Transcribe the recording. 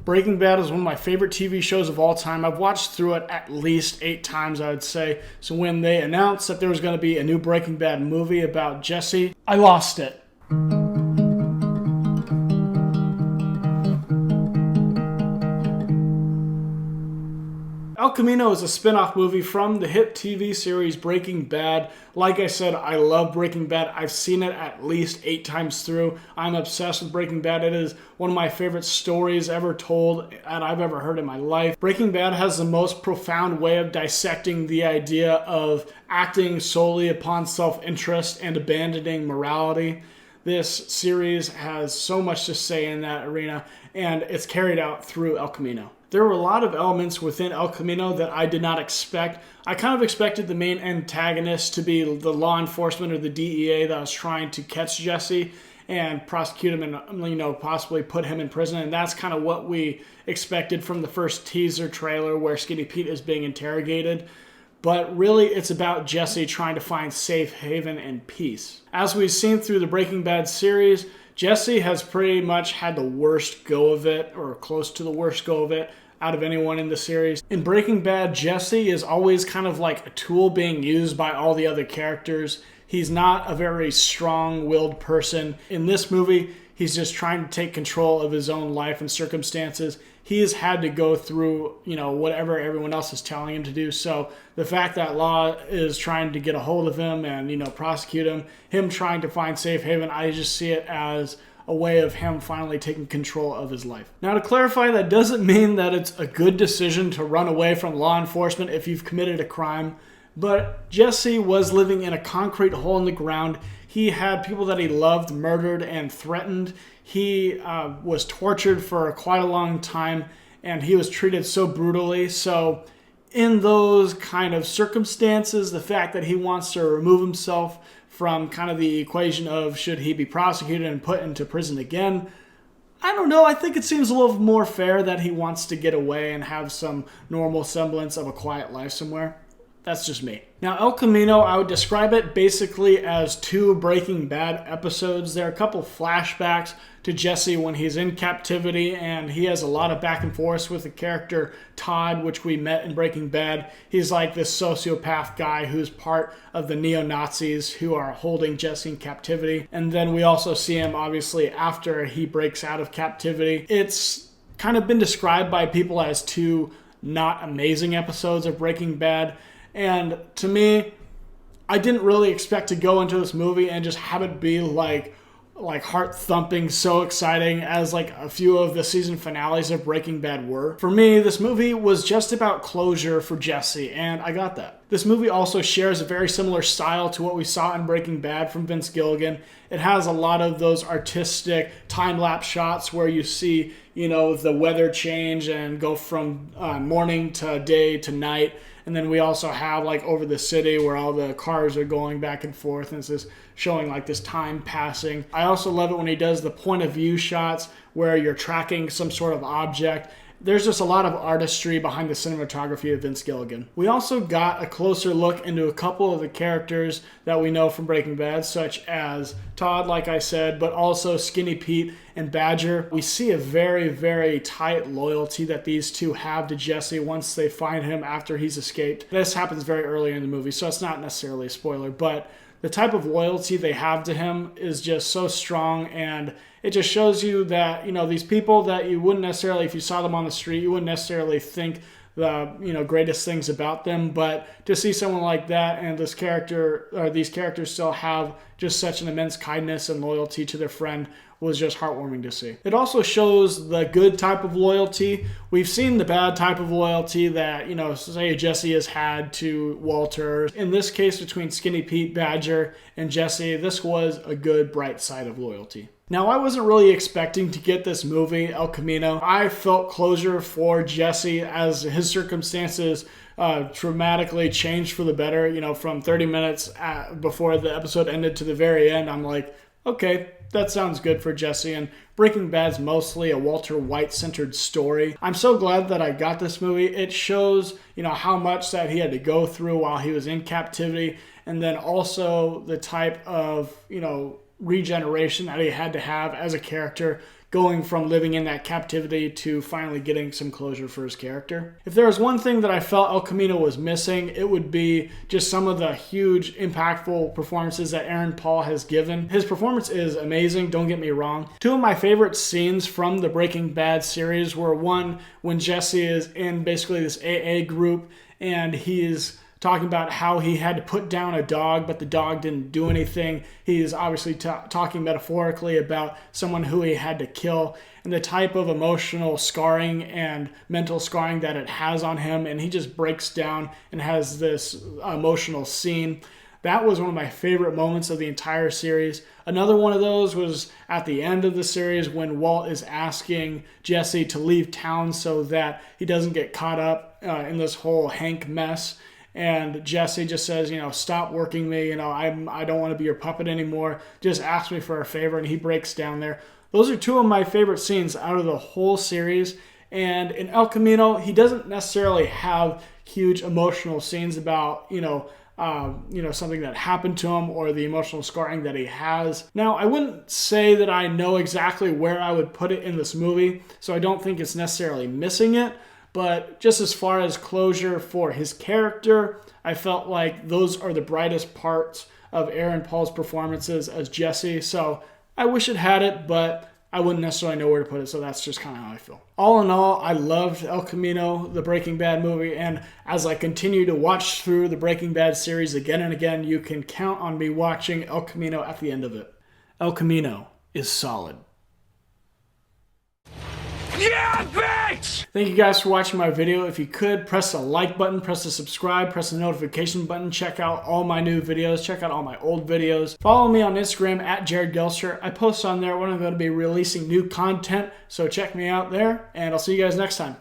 Breaking Bad is one of my favorite TV shows of all time. I've watched through it at least 8 times, I would say. So when they announced that there was going to be a new Breaking Bad movie about Jesse, I lost it. El Camino is a spin-off movie from the hit TV series Breaking Bad. Like I said, I love Breaking Bad. I've seen it at least 8 times through. I'm obsessed with Breaking Bad. It is one of my favorite stories ever told that I've ever heard in my life. Breaking Bad has the most profound way of dissecting the idea of acting solely upon self-interest and abandoning morality. This series has so much to say in that arena, and it's carried out through El Camino. There were a lot of elements within El Camino that I did not expect. I kind of expected the main antagonist to be the law enforcement or the DEA that was trying to catch Jesse and prosecute him and, possibly put him in prison. And that's kind of what we expected from the first teaser trailer where Skinny Pete is being interrogated. But really, it's about Jesse trying to find safe haven and peace. As we've seen through the Breaking Bad series, Jesse has pretty much had the worst go of it, or close to the worst go of it, out of anyone in the series. In Breaking Bad, Jesse is always kind of like a tool being used by all the other characters. He's not a very strong-willed person. In this movie, he's just trying to take control of his own life and circumstances. He has had to go through, whatever everyone else is telling him to do. So the fact that law is trying to get a hold of him and, prosecute him trying to find safe haven, I just see it as a way of him finally taking control of his life. Now, to clarify, that doesn't mean that it's a good decision to run away from law enforcement if you've committed a crime. But Jesse was living in a concrete hole in the ground. He had people that he loved murdered and threatened. He was tortured for quite a long time, and he was treated so brutally. So in those kind of circumstances, the fact that he wants to remove himself from kind of the equation of should he be prosecuted and put into prison again, I don't know. I think it seems a little more fair that he wants to get away and have some normal semblance of a quiet life somewhere. That's just me. Now, El Camino, I would describe it basically as 2 Breaking Bad episodes. There are a couple flashbacks to Jesse when he's in captivity, and he has a lot of back and forth with the character Todd, which we met in Breaking Bad. He's like this sociopath guy who's part of the neo-Nazis who are holding Jesse in captivity. And then we also see him, obviously, after he breaks out of captivity. It's kind of been described by people as 2 not amazing episodes of Breaking Bad. And to me, I didn't really expect to go into this movie and just have it be like heart-thumping, so exciting as like a few of the season finales of Breaking Bad were. For me, this movie was just about closure for Jesse, and I got that. This movie also shares a very similar style to what we saw in Breaking Bad from Vince Gilligan. It has a lot of those artistic time-lapse shots where you see, the weather change and go from morning to day to night. And then we also have like over the city where all the cars are going back and forth, and it's just showing like this time passing. I also love it when he does the point of view shots where you're tracking some sort of object. There's just a lot of artistry behind the cinematography of Vince Gilligan. We also got a closer look into a couple of the characters that we know from Breaking Bad, such as Todd, like I said, but also Skinny Pete and Badger. We see a very, very tight loyalty that these 2 have to Jesse once they find him after he's escaped. This happens very early in the movie, so it's not necessarily a spoiler, but the type of loyalty they have to him is just so strong, and it just shows you that, these people that you wouldn't necessarily, if you saw them on the street, you wouldn't necessarily think the, greatest things about them, but to see someone like that and these characters still have just such an immense kindness and loyalty to their friend was just heartwarming to see. It also shows the good type of loyalty. We've seen the bad type of loyalty that, say Jesse has had to Walter. In this case, between Skinny Pete, Badger, and Jesse, this was a good, bright side of loyalty. Now, I wasn't really expecting to get this movie, El Camino. I felt closure for Jesse as his circumstances dramatically changed for the better. From 30 minutes before the episode ended to the very end, I'm like, okay, that sounds good for Jesse. And Breaking Bad's mostly a Walter White-centered story. I'm so glad that I got this movie. It shows, how much that he had to go through while he was in captivity, and then also the type of, regeneration that he had to have as a character going from living in that captivity to finally getting some closure for his character. If there was one thing that I felt El Camino was missing, it would be just some of the huge, impactful performances that Aaron Paul has given. His performance is amazing, don't get me wrong. Two of my favorite scenes from the Breaking Bad series were one when Jesse is in basically this AA group and he's talking about how he had to put down a dog, but the dog didn't do anything. He's obviously talking metaphorically about someone who he had to kill and the type of emotional scarring and mental scarring that it has on him. And he just breaks down and has this emotional scene. That was one of my favorite moments of the entire series. Another one of those was at the end of the series when Walt is asking Jesse to leave town so that he doesn't get caught up in this whole Hank mess. And Jesse just says, stop working me. I don't want to be your puppet anymore. Just ask me for a favor. And he breaks down there. Those are two of my favorite scenes out of the whole series. And in El Camino, he doesn't necessarily have huge emotional scenes about, something that happened to him or the emotional scarring that he has. Now, I wouldn't say that I know exactly where I would put it in this movie, so I don't think it's necessarily missing it. But just as far as closure for his character, I felt like those are the brightest parts of Aaron Paul's performances as Jesse. So I wish it had it, but I wouldn't necessarily know where to put it. So that's just kind of how I feel. All in all, I loved El Camino, the Breaking Bad movie. And as I continue to watch through the Breaking Bad series again and again, you can count on me watching El Camino at the end of it. El Camino is solid. Yeah, bitch! Thank you guys for watching my video. If you could, press the like button, press the subscribe, press the notification button. Check out all my new videos. Check out all my old videos. Follow me on Instagram at Jared Gelster. I post on there when I'm going to be releasing new content. So check me out there, and I'll see you guys next time.